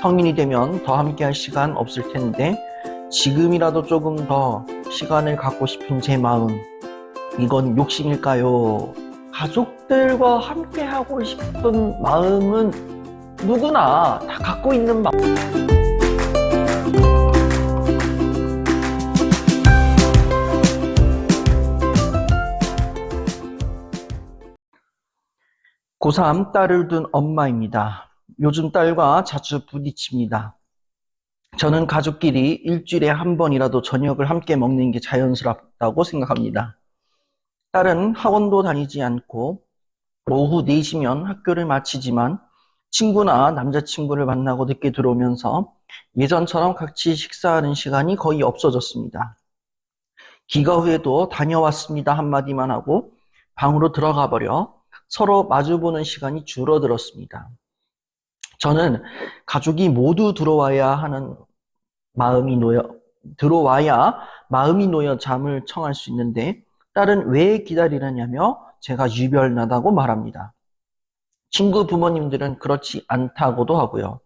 성인이 되면 더 함께할 시간 없을 텐데 지금이라도 조금 더 시간을 갖고 싶은 제 마음, 이건 욕심일까요? 가족들과 함께하고 싶은 마음은 누구나 다 갖고 있는 마음. 고3 딸을 둔 엄마입니다. 요즘 딸과 자주 부딪힙니다. 저는 가족끼리 일주일에 한 번이라도 저녁을 함께 먹는 게 자연스럽다고 생각합니다. 딸은 학원도 다니지 않고 오후 4시면 학교를 마치지만 친구나 남자친구를 만나고 늦게 들어오면서 예전처럼 같이 식사하는 시간이 거의 없어졌습니다. 기가 후에도 다녀왔습니다 한마디만 하고 방으로 들어가 버려 서로 마주보는 시간이 줄어들었습니다. 저는 가족이 모두 들어와야 마음이 놓여 잠을 청할 수 있는데 딸은 왜 기다리느냐며 제가 유별나다고 말합니다. 친구 부모님들은 그렇지 않다고도 하고요.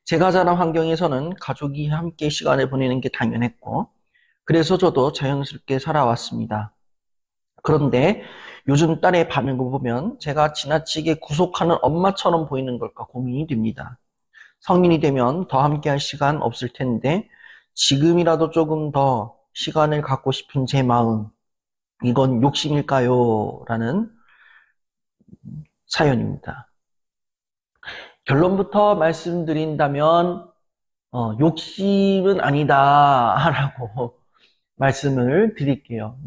제가 자란 환경에서는 가족이 함께 시간을 보내는 게 당연했고 그래서 저도 자연스럽게 살아왔습니다. 그런데 요즘 딸의 반응을 보면 제가 지나치게 구속하는 엄마처럼 보이는 걸까 고민이 됩니다. 성인이 되면 더 함께할 시간 없을 텐데 지금이라도 조금 더 시간을 갖고 싶은 제 마음, 이건 욕심일까요? 라는 사연입니다. 결론부터 말씀드린다면 욕심은 아니다 라고 말씀을 드릴게요.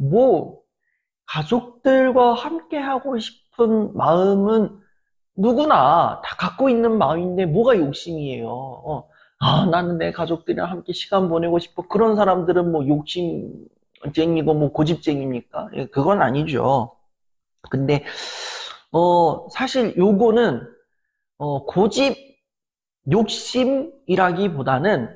가족들과 함께 하고 싶은 마음은 누구나 다 갖고 있는 마음인데 뭐가 욕심이에요. 나는 내 가족들이랑 함께 시간 보내고 싶어. 그런 사람들은 뭐 욕심쟁이고 뭐 고집쟁입니까? 그건 아니죠. 근데 사실 요거는 고집, 욕심이라기보다는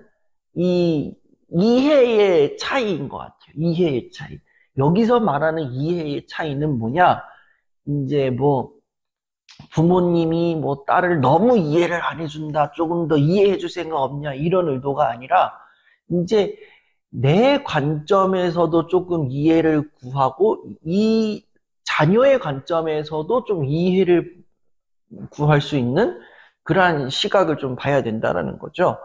이 이해의 차이인 것 같아요. 이해의 차이. 여기서 말하는 이해의 차이는 뭐냐? 이제 부모님이 딸을 너무 이해를 안 해준다, 조금 더 이해해 줄 생각 없냐, 이런 의도가 아니라, 이제 내 관점에서도 조금 이해를 구하고, 이 자녀의 관점에서도 좀 이해를 구할 수 있는 그러한 시각을 좀 봐야 된다라는 거죠.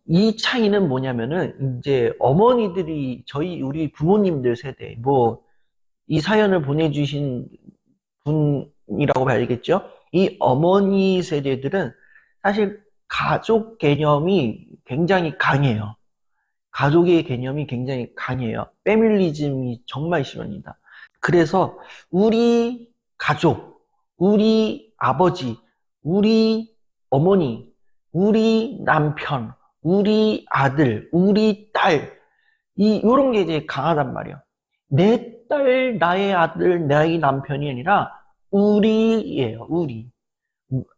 이 차이는 뭐냐면은, 이제 어머니들이, 우리 부모님들 세대, 이 사연을 보내주신 분이라고 봐야겠죠? 이 어머니 세대들은 사실 가족 개념이 굉장히 강해요. 가족의 개념이 굉장히 강해요. 패밀리즘이 정말 심합니다. 그래서 우리 가족, 우리 아버지, 우리 어머니, 우리 남편, 우리 아들, 우리 딸, 요런 게 이제 강하단 말이에요. 내 딸, 나의 아들, 나의 남편이 아니라 우리예요. 우리.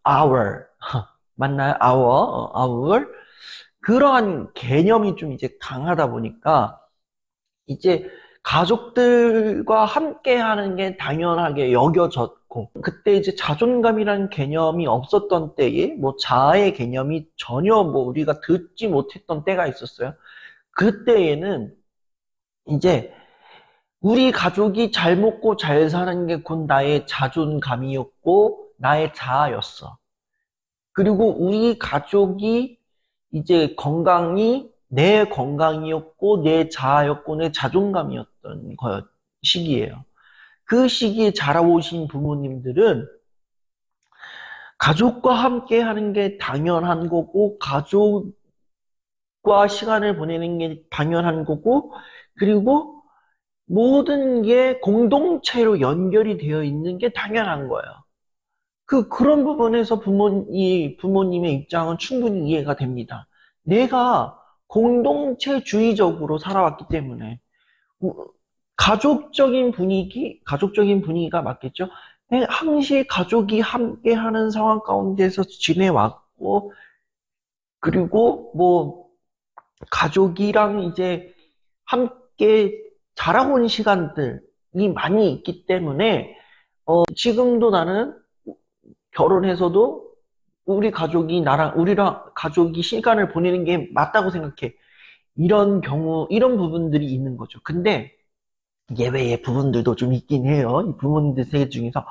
our. 맞나요? our. 그러한 개념이 좀 이제 강하다 보니까 이제 가족들과 함께 하는 게 당연하게 여겨졌고 그때 이제 자존감이라는 개념이 없었던 때에 자아의 개념이 전혀 우리가 듣지 못했던 때가 있었어요. 그때에는 이제 우리 가족이 잘 먹고 잘 사는 게 곧 나의 자존감이었고 나의 자아였어. 그리고 우리 가족이 이제 내 건강이었고 내 자아였고 내 자존감이었던 시기예요. 그 시기에 자라오신 부모님들은 가족과 함께 하는 게 당연한 거고 가족과 시간을 보내는 게 당연한 거고 그리고 모든 게 공동체로 연결이 되어 있는 게 당연한 거예요. 그런 부분에서 부모님의 입장은 충분히 이해가 됩니다. 내가 공동체주의적으로 살아왔기 때문에, 가족적인 분위기가 맞겠죠? 항시 가족이 함께 하는 상황 가운데서 지내왔고, 그리고 가족이랑 이제 함께 자라고 온 시간들이 많이 있기 때문에 지금도 나는 결혼해서도 우리 가족이 우리랑 가족이 시간을 보내는 게 맞다고 생각해. 이런 경우, 이런 부분들이 있는 거죠. 근데 예외의 부분들도 좀 있긴 해요. 이 부모님들 세계 중에서,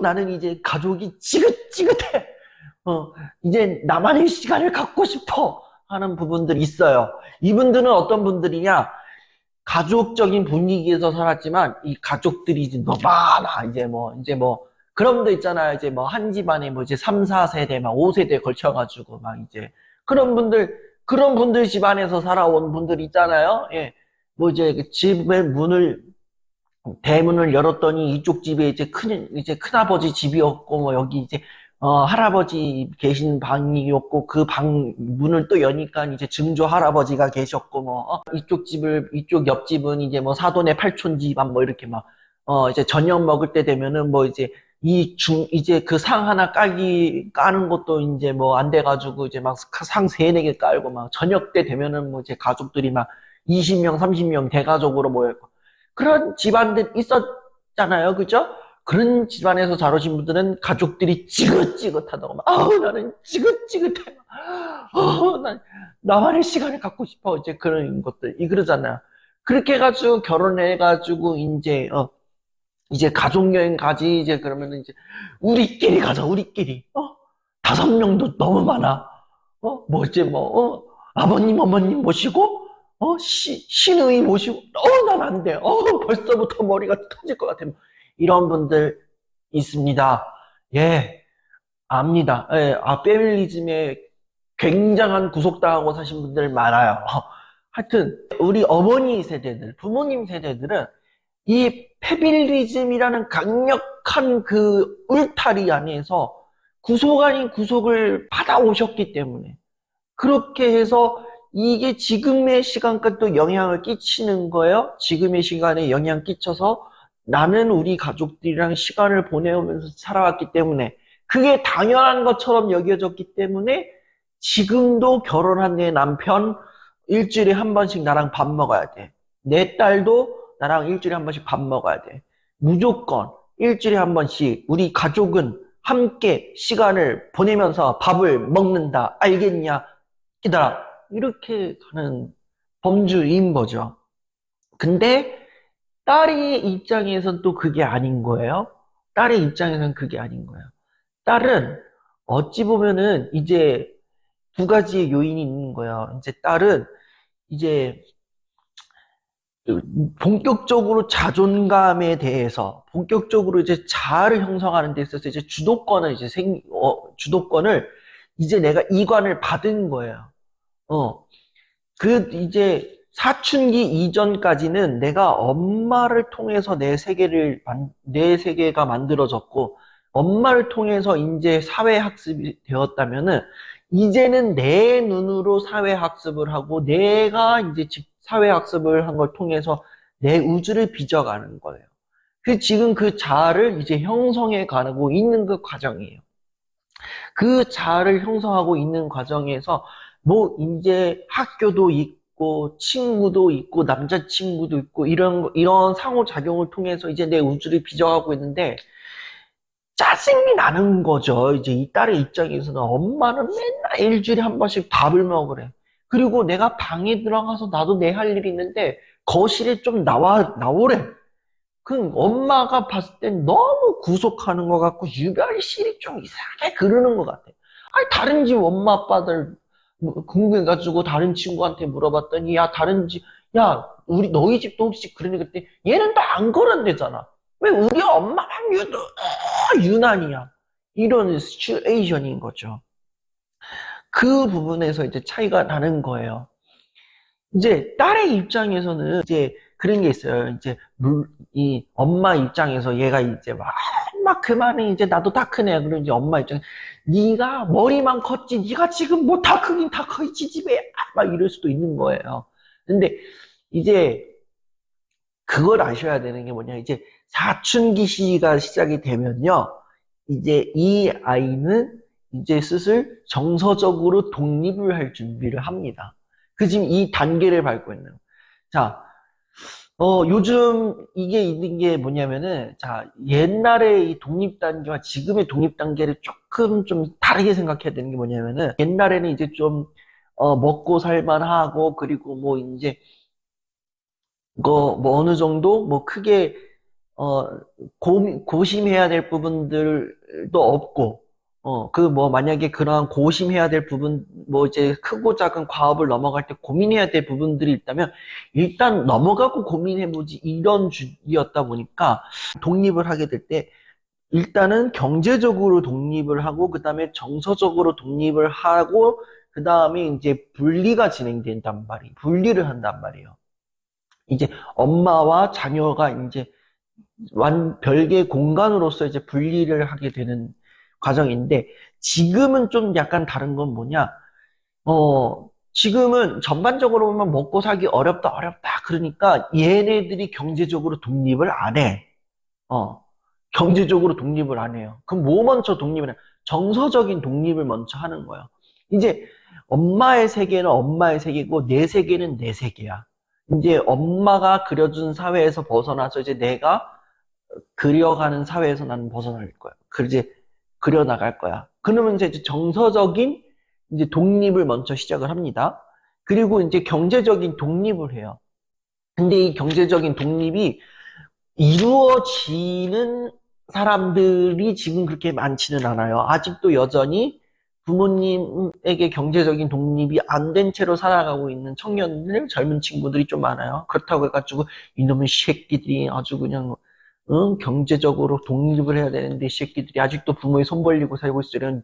나는 이제 가족이 지긋지긋해. 이제 나만의 시간을 갖고 싶어. 하는 부분들이 있어요. 이분들은 어떤 분들이냐? 가족적인 분위기에서 살았지만, 이 가족들이 이제 너무 많아. 그런 분들 있잖아요. 이제 뭐, 한 집안에 뭐, 이제 3, 4세대, 막 5세대 걸쳐가지고, 막 이제, 그런 분들 집안에서 살아온 분들 있잖아요. 예. 뭐 이제 그 집의 대문을 열었더니 이쪽 집에 이제 큰아버지 집이었고, 뭐 여기 이제, 할아버지 계신 방이었고, 그 방 문을 또 여니까 이제 증조 할아버지가 계셨고, 이쪽 옆집은 이제 뭐 사돈의 팔촌 집안 뭐 이렇게 막, 이제 저녁 먹을 때 되면은 뭐 이제 이제 그 상 하나 까는 것도 이제 뭐 안 돼가지고 이제 막 상 세네 개 깔고 막 저녁 때 되면은 뭐 이제 가족들이 막 20명, 30명 대가족으로 모였고, 그런 집안들 있었잖아요. 그죠? 그런 집안에서 자라신 분들은 가족들이 지긋지긋하다고 막, 나는 지긋지긋해. 나만의 시간을 갖고 싶어. 이제 그런 것들, 그러잖아요. 그렇게 해가지고 결혼해가지고, 이제 가족여행 가지. 이제 그러면은 이제, 우리끼리 가자, 우리끼리. 5명도 너무 많아. 아버님, 어머님 모시고, 시누이 모시고, 난 안 돼. 벌써부터 머리가 터질 것 같아. 이런 분들 있습니다. 예, 압니다. 예, 페밀리즘에 굉장한 구속당하고 사신 분들 많아요. 하여튼, 우리 어머니 세대들, 부모님 세대들은 이 페밀리즘이라는 강력한 그 울타리 안에서 구속 아닌 구속을 받아오셨기 때문에, 그렇게 해서 이게 지금의 시간까지도 영향을 끼치는 거예요. 지금의 시간에 영향 끼쳐서 나는 우리 가족들이랑 시간을 보내오면서 살아왔기 때문에, 그게 당연한 것처럼 여겨졌기 때문에 지금도 결혼한 내 남편 일주일에 한 번씩 나랑 밥 먹어야 돼. 내 딸도 나랑 일주일에 한 번씩 밥 먹어야 돼. 무조건 일주일에 한 번씩 우리 가족은 함께 시간을 보내면서 밥을 먹는다. 알겠냐? 기다려. 이렇게 가는 범주인 거죠. 근데 딸의 입장에선 또 그게 아닌 거예요. 딸의 입장에선 그게 아닌 거예요. 딸은 어찌 보면은 이제 두 가지의 요인이 있는 거예요. 이제 딸은 이제 본격적으로 자존감에 대해서, 본격적으로 이제 자아를 형성하는 데 있어서 이제 주도권을 이제 내가 이관을 받은 거예요. 이제 사춘기 이전까지는 내가 엄마를 통해서 내 세계가 만들어졌고, 엄마를 통해서 이제 사회학습이 되었다면은, 이제는 내 눈으로 사회학습을 하고, 내가 이제 사회학습을 한 걸 통해서 내 우주를 빚어가는 거예요. 지금 그 자아를 이제 형성해 가고 있는 그 과정이에요. 그 자아를 형성하고 있는 과정에서 뭐 이제 학교도 있고 친구도 있고 남자친구도 있고 이런 상호작용을 통해서 이제 내 우주를 빚어가고 있는데, 짜증이 나는 거죠. 이제 이 딸의 입장에서는 엄마는 맨날 일주일에 한 번씩 밥을 먹으래. 그리고 내가 방에 들어가서 나도 내 할 일이 있는데 거실에 좀 나오래. 그 엄마가 봤을 땐 너무 구속하는 것 같고 유별실이 좀 이상하게 그러는 것 같아. 아니, 다른 집 엄마 아빠들 궁금해가지고 다른 친구한테 물어봤더니, 야, 너희 집도 혹시 그러니? 그때 얘는 다 안 그런대잖아. 왜 우리 엄마만 유난이야. 이런 시츄에이션인 거죠. 그 부분에서 이제 차이가 나는 거예요. 이제 딸의 입장에서는 이제 그런 게 있어요. 이제 이 엄마 입장에서 얘가 이제 막 그만해, 이제 나도 다 크네. 그러면 이제 엄마 입장에 네가 머리만 컸지, 네가 지금 뭐 다 크긴 다 커있지 집에, 막 이럴 수도 있는 거예요. 근데 이제 그걸 아셔야 되는 게 뭐냐, 이제 사춘기 시기가 시작이 되면요, 이제 이 아이는 이제 슬슬 정서적으로 독립을 할 준비를 합니다. 지금 이 단계를 밟고 있는. 자, 요즘 이게 있는 게 뭐냐면은, 자, 옛날의 이 독립 단계와 지금의 독립 단계를 조금 조금 좀 다르게 생각해야 되는 게 뭐냐면은, 옛날에는 이제 좀, 먹고 살만하고, 그리고 뭐 이제, 뭐 어느 정도, 뭐 크게, 어, 고심해야 될 부분들도 없고, 뭐 만약에 그러한 고심해야 될 부분, 뭐 이제 크고 작은 과업을 넘어갈 때 고민해야 될 부분들이 있다면, 일단 넘어가고 고민해보지, 이런 주의였다 보니까, 독립을 하게 될 때, 일단은 경제적으로 독립을 하고, 그 다음에 정서적으로 독립을 하고, 그 다음에 이제 분리가 진행된단 말이에요. 분리를 한단 말이에요. 이제 엄마와 자녀가 이제 별개의 공간으로서 이제 분리를 하게 되는 과정인데, 지금은 좀 약간 다른 건 뭐냐? 지금은 전반적으로 보면 먹고 살기 어렵다, 어렵다. 그러니까 얘네들이 경제적으로 독립을 안 해. 어, 경제적으로 독립을 안 해요. 그럼 뭐 먼저 독립을 해? 정서적인 독립을 먼저 하는 거예요. 이제 엄마의 세계는 엄마의 세계고 내 세계는 내 세계야. 이제 엄마가 그려준 사회에서 벗어나서 이제 내가 그려가는 사회에서 나는 벗어날 거야. 이제 그려나갈 거야. 그러면 이제 정서적인 이제 독립을 먼저 시작을 합니다. 그리고 이제 경제적인 독립을 해요. 근데 이 경제적인 독립이 이루어지는 사람들이 지금 그렇게 많지는 않아요. 아직도 여전히 부모님에게 경제적인 독립이 안 된 채로 살아가고 있는 청년들, 젊은 친구들이 좀 많아요. 그렇다고 해가지고 이놈의 새끼들이 아주 그냥 경제적으로 독립을 해야 되는데 이 새끼들이 아직도 부모의 손 벌리고 살고 있으려는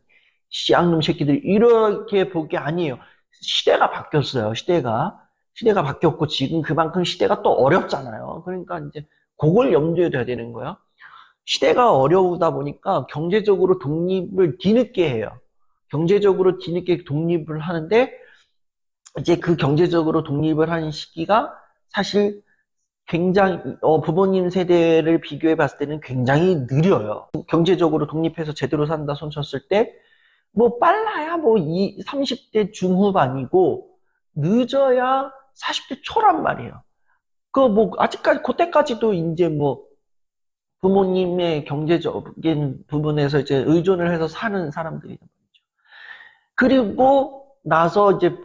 씨앙놈 새끼들이 이렇게 볼 게 아니에요. 시대가 바뀌었어요. 시대가 바뀌었고 지금 그만큼 시대가 또 어렵잖아요. 그러니까 이제 그걸 염두에 둬야 되는 거야. 시대가 어려우다 보니까 경제적으로 독립을 뒤늦게 해요. 경제적으로 뒤늦게 독립을 하는데 이제 그 경제적으로 독립을 하는 시기가 사실 굉장히 부모님 세대를 비교해 봤을 때는 굉장히 느려요. 경제적으로 독립해서 제대로 산다 손 쳤을 때 뭐 빨라야 뭐 30대 중후반이고 늦어야 40대 초란 말이에요. 그 뭐 아직까지 그때까지도 이제 뭐 부모님의 경제적인 부분에서 이제 의존을 해서 사는 사람들이란 말이죠. 그리고 나서 이제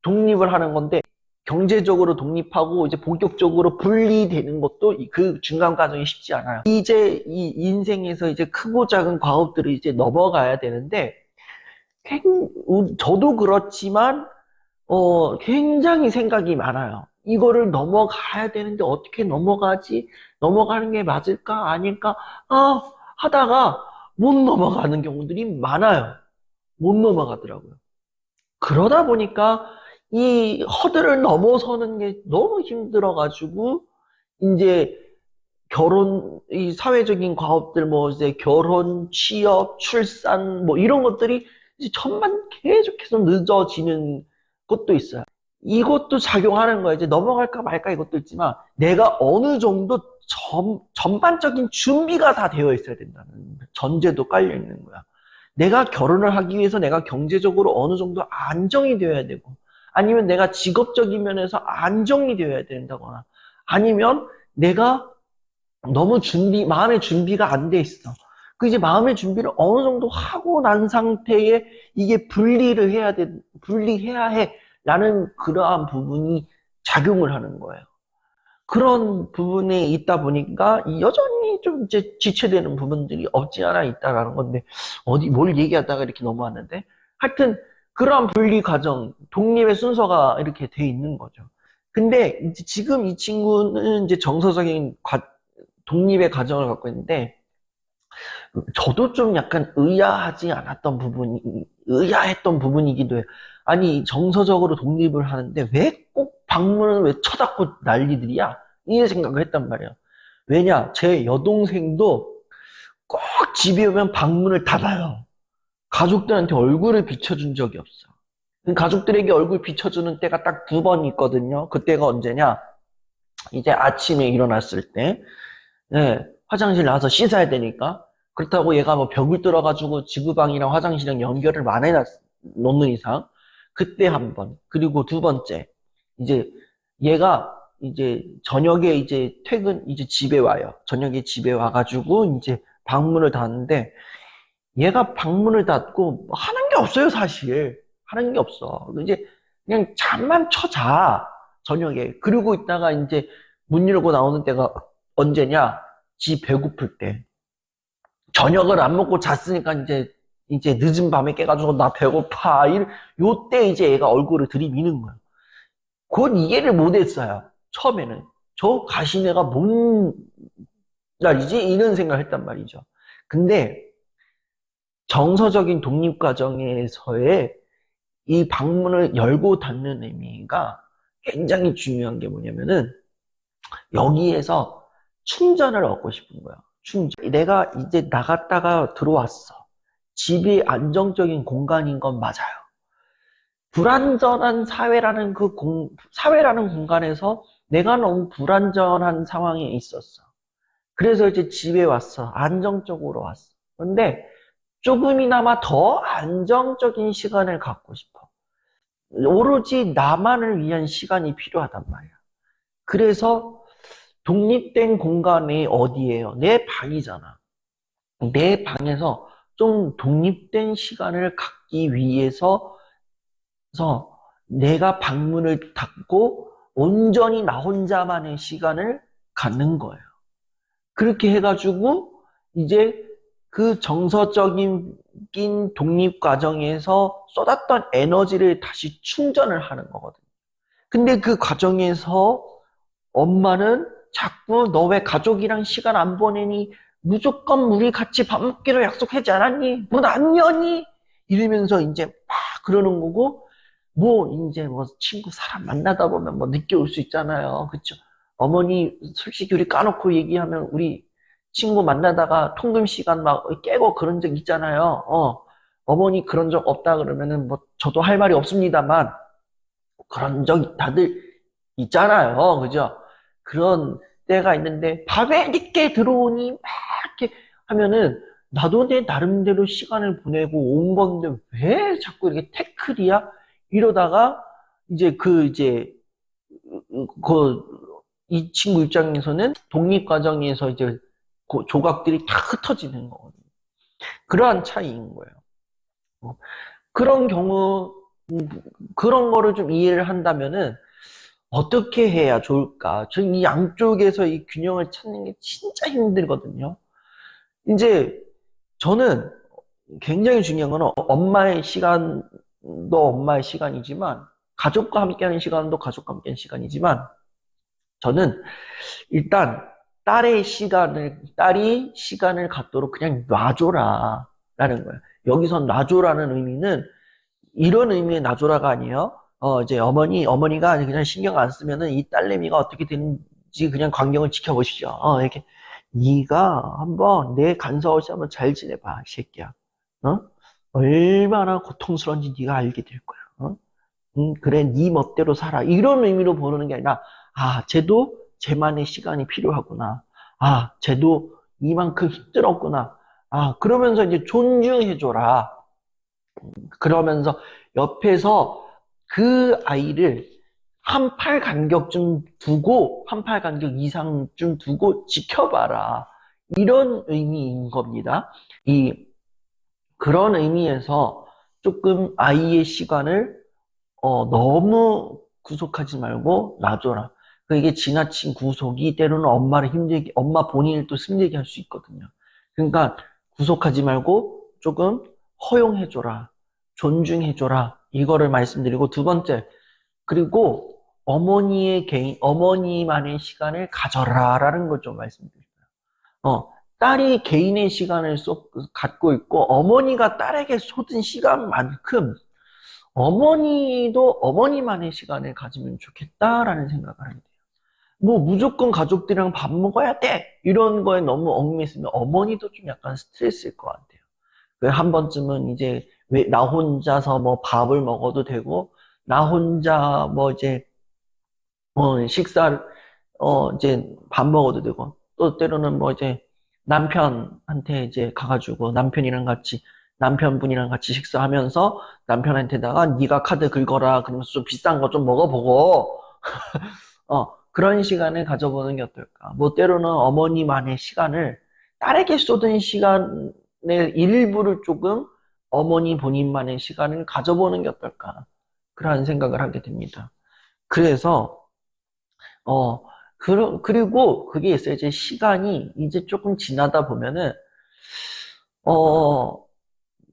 독립을 하는 건데 경제적으로 독립하고 이제 본격적으로 분리되는 것도 그 중간 과정이 쉽지 않아요. 이제 이 인생에서 이제 크고 작은 과업들을 이제 넘어가야 되는데 저도 그렇지만 굉장히 생각이 많아요. 이거를 넘어가야 되는데 어떻게 넘어가지? 넘어가는 게 맞을까? 아닐까? 하다가 못 넘어가는 경우들이 많아요. 못 넘어가더라고요. 그러다 보니까 이 허들을 넘어서는 게 너무 힘들어가지고, 이제 이 사회적인 과업들, 뭐 이제 결혼, 취업, 출산, 뭐 이런 것들이 이제 천만 계속해서 늦어지는 것도 있어요. 이것도 작용하는 거예요. 이제 넘어갈까 말까 이것도 있지만 내가 어느 정도 전반적인 준비가 다 되어 있어야 된다는 전제도 깔려 있는 거야. 내가 결혼을 하기 위해서 내가 경제적으로 어느 정도 안정이 되어야 되고, 아니면 내가 직업적인 면에서 안정이 되어야 된다거나, 아니면 내가 너무 마음의 준비가 안 돼 있어. 그 이제 마음의 준비를 어느 정도 하고 난 상태에 이게 분리해야 해. 라는 그러한 부분이 작용을 하는 거예요. 그런 부분에 있다 보니까 여전히 좀 이제 지체되는 부분들이 없지 않아 있다라는 건데, 뭘 얘기하다가 이렇게 넘어왔는데, 하여튼, 그러한 분리 과정, 독립의 순서가 이렇게 돼 있는 거죠. 근데 이제 지금 이 친구는 이제 정서적인 독립의 과정을 갖고 있는데, 저도 좀 약간 의아했던 부분이기도 해요. 아니, 정서적으로 독립을 하는데 왜 꼭 방문을 왜 쳐닫고 난리들이야? 이 생각을 했단 말이에요. 왜냐, 제 여동생도 꼭 집에 오면 방문을 닫아요. 가족들한테 얼굴을 비춰준 적이 없어. 가족들에게 얼굴 비춰주는 때가 딱 2번 있거든요. 그때가 언제냐? 이제 아침에 일어났을 때, 네, 화장실 나와서 씻어야 되니까. 그렇다고 얘가 뭐 벽을 뚫어가지고 지구방이랑 화장실이랑 연결을 안 해놓는 이상, 그때 한 번. 그리고 2번째, 이제 얘가 이제 저녁에 이제 이제 집에 와요. 저녁에 집에 와가지고 이제 방문을 닫는데, 얘가 방문을 닫고 뭐 하는 게 없어요, 사실. 하는 게 없어. 이제 그냥 잠만 쳐자, 저녁에. 그러고 있다가 이제 문 열고 나오는 때가 언제냐? 지 배고플 때. 저녁을 안 먹고 잤으니까 이제 늦은 밤에 깨가지고 나 배고파. 요때 이제 얘가 얼굴을 들이미는 거예요. 그건 이해를 못했어요. 처음에는. 저 가시네가 뭔 날이지? 이런 생각을 했단 말이죠. 근데 정서적인 독립과정에서의 이 방문을 열고 닫는 의미가 굉장히 중요한 게 뭐냐면은 여기에서 충전을 얻고 싶은 거야. 충전. 내가 이제 나갔다가 들어왔어. 집이 안정적인 공간인 건 맞아요. 불안전한 사회라는 공간에서 내가 너무 불안전한 상황에 있었어. 그래서 이제 집에 왔어. 안정적으로 왔어. 근데 조금이나마 더 안정적인 시간을 갖고 싶어. 오로지 나만을 위한 시간이 필요하단 말이야. 그래서 독립된 공간이 어디예요? 내 방이잖아. 내 방에서 좀 독립된 시간을 갖기 위해서 내가 방문을 닫고 온전히 나 혼자만의 시간을 갖는 거예요. 그렇게 해가지고 이제 그 정서적인 독립 과정에서 쏟았던 에너지를 다시 충전을 하는 거거든요. 근데 그 과정에서 엄마는 자꾸 너 왜 가족이랑 시간 안 보내니? 무조건 우리 같이 밥 먹기로 약속하지 않았니? 문 안 여니? 이러면서 이제 막 그러는 거고, 뭐 이제 뭐 친구 사람 만나다 보면 뭐 늦게 올 수 있잖아요. 그쵸? 어머니 솔직히 우리 까놓고 얘기하면 우리 친구 만나다가 통금 시간 막 깨고 그런 적 있잖아요. 어머니 그런 적 없다 그러면은 뭐 저도 할 말이 없습니다만 그런 적 다들 있잖아요. 그죠? 그런 때가 있는데 밤에 늦게 들어오니 막 이렇게 하면은 나도 내 나름대로 시간을 보내고 온 건데 왜 자꾸 이렇게 태클이야? 이러다가 이 친구 입장에서는 독립 과정에서 이제 그 조각들이 다 흩어지는 거거든요. 그러한 차이인 거예요. 그런 경우, 그런 거를 좀 이해를 한다면은 어떻게 해야 좋을까? 저는 이 양쪽에서 이 균형을 찾는 게 진짜 힘들거든요. 이제 저는 굉장히 중요한 건 엄마의 시간도 엄마의 시간이지만 가족과 함께하는 시간도 가족과 함께하는 시간이지만 저는 일단 딸이 시간을 갖도록 그냥 놔줘라 라는 거예요. 여기서 놔줘라는 의미는 이런 의미의 놔줘라가 아니에요. 이제 어머니가 그냥 신경 안 쓰면은 이 딸내미가 어떻게 되는지 그냥 광경을 지켜보십시오. 이렇게 네가 한번 내 간섭 없이 한번 잘 지내봐, 이 새끼야. 얼마나 고통스러운지 네가 알게 될 거야. 그래, 네 멋대로 살아. 이런 의미로 보는 게 아니라, 쟤도 쟤만의 시간이 필요하구나. 쟤도 이만큼 힘들었구나. 그러면서 이제 존중해줘라. 그러면서 옆에서 그 아이를 한 팔 간격 좀 두고, 한 팔 간격 이상 좀 두고 지켜봐라. 이런 의미인 겁니다. 그런 의미에서 조금 아이의 시간을 너무 구속하지 말고 놔줘라. 이게 지나친 구속이 때로는 엄마 본인을 또 힘들게 할 수 있거든요. 그러니까 구속하지 말고 조금 허용해줘라. 존중해줘라. 이거를 말씀드리고 두 번째, 그리고 어머니만의 시간을 가져라라는 걸 좀 말씀드릴게요. 딸이 개인의 시간을 갖고 있고 어머니가 딸에게 쏟은 시간만큼 어머니도 어머니만의 시간을 가지면 좋겠다라는 생각을 합니다. 뭐 무조건 가족들이랑 밥 먹어야 돼 이런 거에 너무 얽매이면 어머니도 좀 약간 스트레스일 것 같아요. 한 번쯤은 이제 왜 나 혼자서 뭐 밥을 먹어도 되고 나 혼자 뭐 이제 식사를 이제 밥 먹어도 되고 또 때로는 뭐 이제 남편한테 이제 가가지고 남편분이랑 같이 식사하면서 남편한테다가 네가 카드 긁어라 그러면서 좀 비싼 거 좀 먹어보고 그런 시간을 가져보는 게 어떨까. 뭐 때로는 어머니만의 시간을 딸에게 쏟은 시간 일부를 조금 어머니 본인만의 시간을 가져보는 게 어떨까. 그런 생각을 하게 됩니다. 그래서, 그리고 그게 있어요. 이제 시간이 이제 조금 지나다 보면은, 어,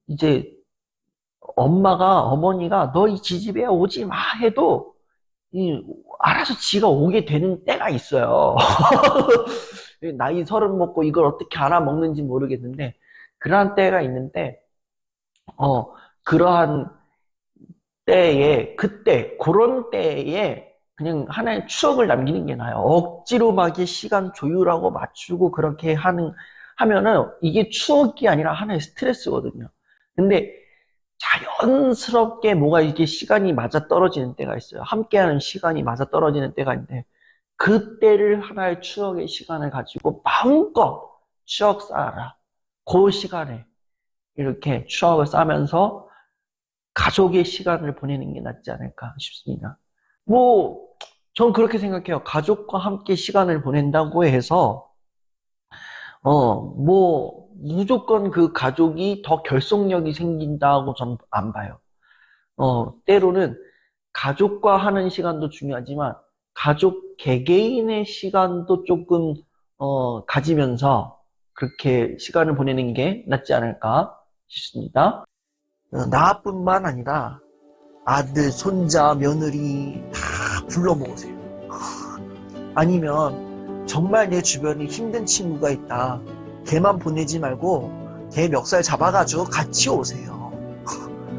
이제 어머니가 너 이 지집에 오지 마 해도, 알아서 지가 오게 되는 때가 있어요. 나이 30 먹고 이걸 어떻게 알아먹는지 모르겠는데, 그러한 때가 있는데, 그러한 그런 때에 그냥 하나의 추억을 남기는 게 나아요. 억지로 막 이렇게 시간 조율하고 맞추고 그렇게 하면은 이게 추억이 아니라 하나의 스트레스거든요. 근데 자연스럽게 뭐가 이게 시간이 맞아 떨어지는 때가 있어요. 함께하는 시간이 맞아 떨어지는 때가 있는데, 그때를 하나의 추억의 시간을 가지고 마음껏 추억 쌓아라. 그 시간에 이렇게 추억을 쌓으면서 가족의 시간을 보내는 게 낫지 않을까 싶습니다. 뭐, 전 그렇게 생각해요. 가족과 함께 시간을 보낸다고 해서, 무조건 그 가족이 더 결속력이 생긴다고 전 안 봐요. 때로는 가족과 하는 시간도 중요하지만, 가족 개개인의 시간도 조금, 가지면서 그렇게 시간을 보내는 게 낫지 않을까 싶습니다. 나뿐만 아니라 아들, 손자, 며느리 다 불러 모으세요. 아니면 정말 내 주변에 힘든 친구가 있다. 걔만 보내지 말고 걔 멱살 잡아가지고 같이 오세요.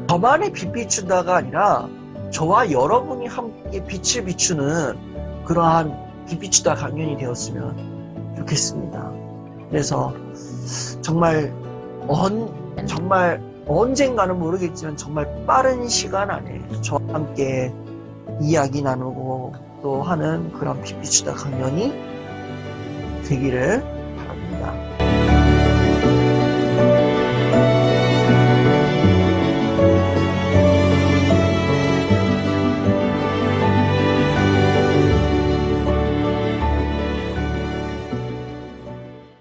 저만의 빛 비춘다가 아니라 저와 여러분이 함께 빛을 비추는 그러한 빛 비추다 강연이 되었으면 좋겠습니다. 그래서 정말 언젠가는 모르겠지만 정말 빠른 시간 안에 저와 함께 이야기 나누고 또 하는 그런 빛 비추다 강연이 되기를 바랍니다.